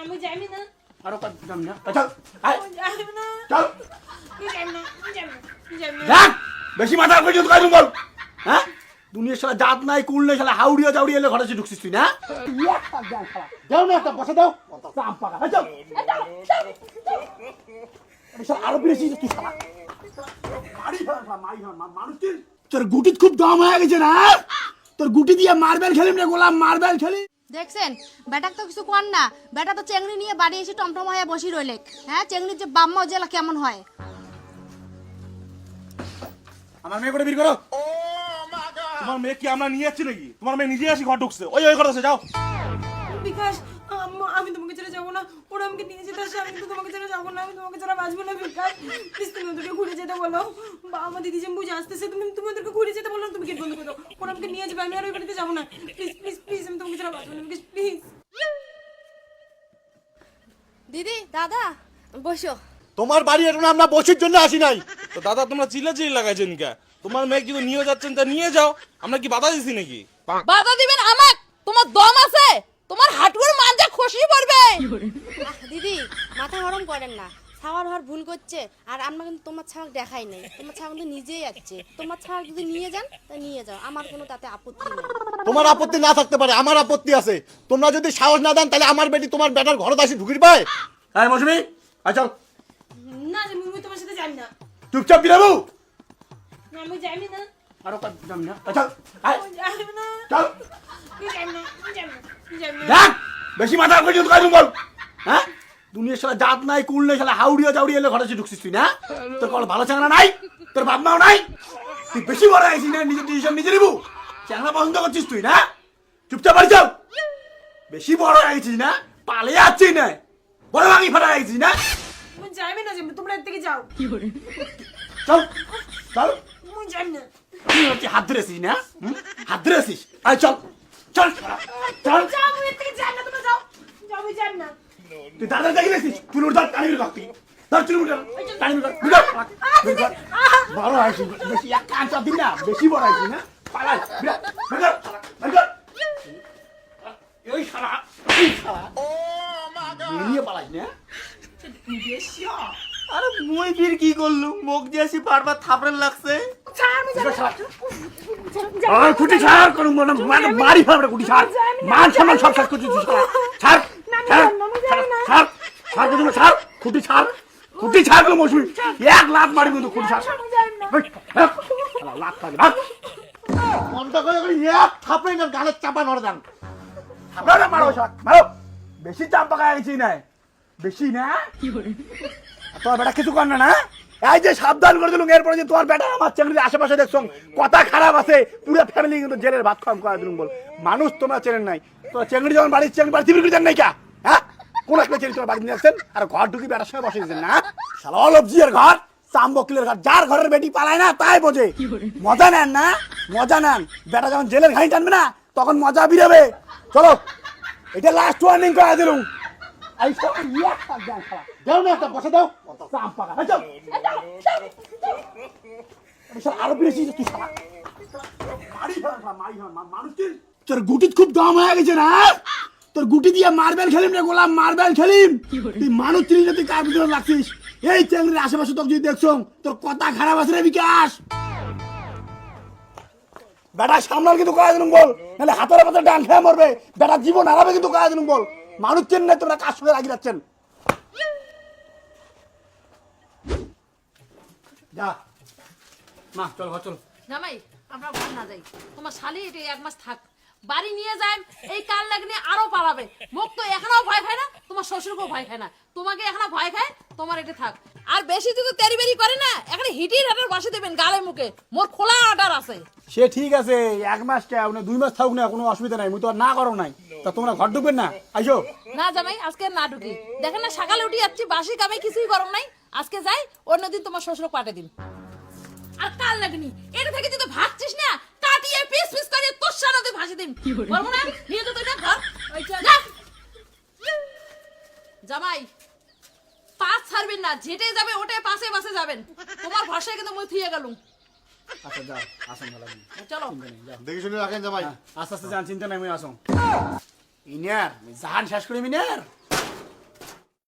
আমি যাইনি না আরো কত দাম না চল আয় যাইনি না চল আমি যাইনি না দেখ বেশি মাথা পর্যন্ত কই বল হ্যাঁ দুনিয়ার শালা জাত নাই কুল নাই শালা হাউড়িয়া জাউড়িয়া এলে ঘরে এসে ঢুকছিস তুই না যাও না একটা বসে দাও চাম পাকা চল শালা আরো বেশি তুই শালা মানুষ তোর গুটি খুব দম হয়ে গেছে না তোর গুটি দিয়ে মার্বেল খেলিম রে গোলাম মার্বেল খেলি দেখছেন বেটাক তো কিছু কর না বেটা তো চেংড়ি নিয়ে বাড়ি এসে টমটম হয়ে বসি রইলে হ্যাঁ চেংড়ির যে বাম্মা জেলা কেমন হয় আমার মেয়ে করে বের করো তোমার মেয়ে কি আমরা নিয়ে যাচ্ছি নাকি তোমার মেয়ে নিজে আসি ঘর ঢুকছে ওই ঘর আছে যাও বিকাশ আমি তোমাকে ছেড়ে যাবো না ওরা আমাকে নিয়ে যেতে আসে আমি কিন্তু তোমাকে ছেড়ে যাবো না আমি তোমাকে ছাড়া বাঁচবো না বিকাশ প্লিজ তুমি ওদেরকে ঘুরে যেতে বলো বা আমার দিদি যে বুঝে আসতেছে তুমি ওদেরকে ঘুরে যেতে বলো তুমি গেট বন্ধ করে দাও ওরা আমাকে নিয়ে যাবে আমি আর ওই বাড়িতে যাবো না প্লিজ প্লিজ প্লিজ আমি তোমাকে ছাড়া বাঁচবো না বিকাশ প্লিজ দিদি দাদা বসো তোমার বাড়ি এটা আমরা বসির জন্য আসি নাই তো দাদা তোমরা চিল্লাচিল্লি লাগাইছেন কে তোমার মেয়ে কিন্তু নিয়ে যাচ্ছেন তা নিয়ে যাও আমরা কি বাধা দিছি নাকি বাধা দিবেন আমাক তোমার দম আছে তোমার হাঁটুর মাঝে খসি পড়বে দিদি মাথা গরম করেন না ছাওয়ার হওয়ার ভুল করছে আর আমরা কিন্তু তোমার ছাওয়াক দেখাই নাই তোমার ছাওয়াক কিন্তু নিজেই যাচ্ছে তোমার ছাওয়াক যদি নিয়ে যান তা নিয়ে যাও আমার কোনো তাতে আপত্তি নেই তোমার আপত্তি না থাকতে পারে আমার আপত্তি আছে তোমরা যদি সাহস না দেন তাহলে আমার বেটি তোমার বেটার ঘরে আসি ঢুকির পায় হ্যাঁ মৌসুমি চল না আমি তোমার সাথে যাই না চুপচাপ বিরাবু আমি যাইনি না আরো কত দাম না চল আয় যাইনি না চল আমি যাইনি না দেখ বেশি মাথা পর্যন্ত কই বল হ্যাঁ দুনিয়ার শালা জাত নাই কুল নাই শালা হাউড়িয়া জাউড়িয়া এলে ঘরে এসে ঢুকছিস তুই না তোর কোনো ভালো চাংড়া নাই তোর বাপ মাও নাই তুই বেশি বড় হয়েছিস না নিজের ডিসিশন নিজে নিবু চাংড়া পছন্দ করছিস তুই না চুপচাপ বাড়ি যাও বেশি বড় হয়েছিস না পালিয়ে যাচ্ছিস না বড় ভাঙি ফাটা হয়েছিস না আমি যাইবে না যাবে তোমরা এর থেকে যাও চল চল আমি যাই না তুই হচ্ছে হাত ধরেছিস না হাত ধরেছিস আয় চল চল চল যাও আমি এর থেকে যাই না তোমরা যাও যাও আমি যাই না তুই দাদা দেখে গেছিস চুলুর দাঁত টানি বের করতি ধর চুলুর টানি বের কর বড় হয়েছিস বেশি এক কান চাপ দিন না বেশি বড় হয়েছিস না পালাই বের কর এই শালা এই শালা নিয়ে পালাই না আরে মুই বীর কি করলু মুখ দিয়ে আসি বারবার থাপড়ে লাগছে আর কুটি ছাড় করুম না মানে মারি ফাবড়ে কুটি ছাড় মান সম্মান সব শেষ করছিস শালা ছাড় ছাড় ছাড় ছাড় তুমি ছাড় কুটি ছাড় গো মৌসুমি এক লাত মারি কিন্তু কুটি ছাড় শালা লাত লাগে না বন্ধ করে এক থাপড়ে না গালে চাপা নড় দান থাপড়ে না মারো শালা মারো বেশি চাপ পাকায় গেছি না বেশি না কি করে তোর বেটা কিছু কর না এই যে সাবধান করে দিলুম এরপরে যে তোর বেটা আমার চেংড়ির আশেপাশে দেখছো কথা খারাপ আছে পুরো ফ্যামিলি কিন্তু জেলের ভাত খাওয়াম করা দিলুম বল মানুষ তোমরা চেনেন নাই তোর চেংড়ি যখন বাড়ির চেংড়ি বাড়ি টিভি জান নাই কা হ্যাঁ কোন একটা চেংড়ি তোর বাড়ি নিয়ে আসছেন আর ঘর ঢুকি বেটার সঙ্গে বসে দিয়েছেন না শালা অলবজির ঘর চাম্বকিলের ঘর যার ঘরের বেটি পালায় না তাই বোঝে মজা নেন না মজা নেন বেটা যখন জেলের ঘানি টানবে না তখন মজা বেরোবে চলো এটা লাস্ট ওয়ার্নিং করা দিলুম এই সব ইয়া দাও না একটা বসে দাও চাম পাকা চল আরো বেশি তুই শালা মানুষ তোর গুটি খুব দম হয়ে গেছে না তোর গুটি দিয়ে মার্বেল খেলিম রে গোলাম মার্বেল খেলিম তুই মানুষ চিনি না তুই কার ভিতরে লাগছিস এই চেংড়ির আশেপাশে তোকে যদি দেখছো তোর কথা খারাপ আছে রে বিকাশ বেটা সামলাল কিন্তু কয়া দিলুম বল নাহলে হাতের পাতে ডান খেয়ে মরবে বেটা জীবন হারাবে কিন্তু কয়া দিলুম বল মানুষ চেন না তোমরা কাজ করে রাখি যাচ্ছেন যা মা চল ঘর চল জামাই আমরা ঘর না যাই তোমার শালি এটা এক মাস থাক বাড়ি নিয়ে যাই এই কাল লাগনে আরো পালাবে মুখ তো এখনো ভয় খায় না তোমার শ্বশুরকেও ভয় খায় না তোমাকে এখনো ভয় খায় তোমার এটা থাক আর বেশি যদি তেরিবেরি করে না এখানে হিটির হাটার বসে দেবেন গালে মুখে মোর খোলা অর্ডার আছে সে ঠিক আছে এক মাস কে আপনি 2 মাস থাকুক না কোনো অসুবিধা নাই মুই তো আর না করো নাই তা তোমরা ঘর ঢুকবেন না আইসো না জামাই আজকে না ঢুকি দেখেন না সকালে উঠে যাচ্ছি বাসি কামে কিছুই গরম নাই আজকে যাই অন্যদিন তোমার শ্বশুরকে পাঠিয়ে দিন আর কাল লাগনি এটা থেকে যদি ভাগছিস না কাটিয়ে পিস পিস করে তোর সাথে ভাসি দিন বলবো না নিয়ে তো এটা ঘর জামাই পাঁচ ছাড়বেন না যেটাই যাবে ওটাই পাশে পাশে যাবেন তোমার ভাষায় কিন্তু মই থিয়ে গেলুম আচ্ছা যাও আসুন ভালো চলো দেখি শুনে রাখেন জামাই আস্তে আস্তে যান চিন্তা নাই আমি আসুন ইনার জাহান শেষ করি মিনার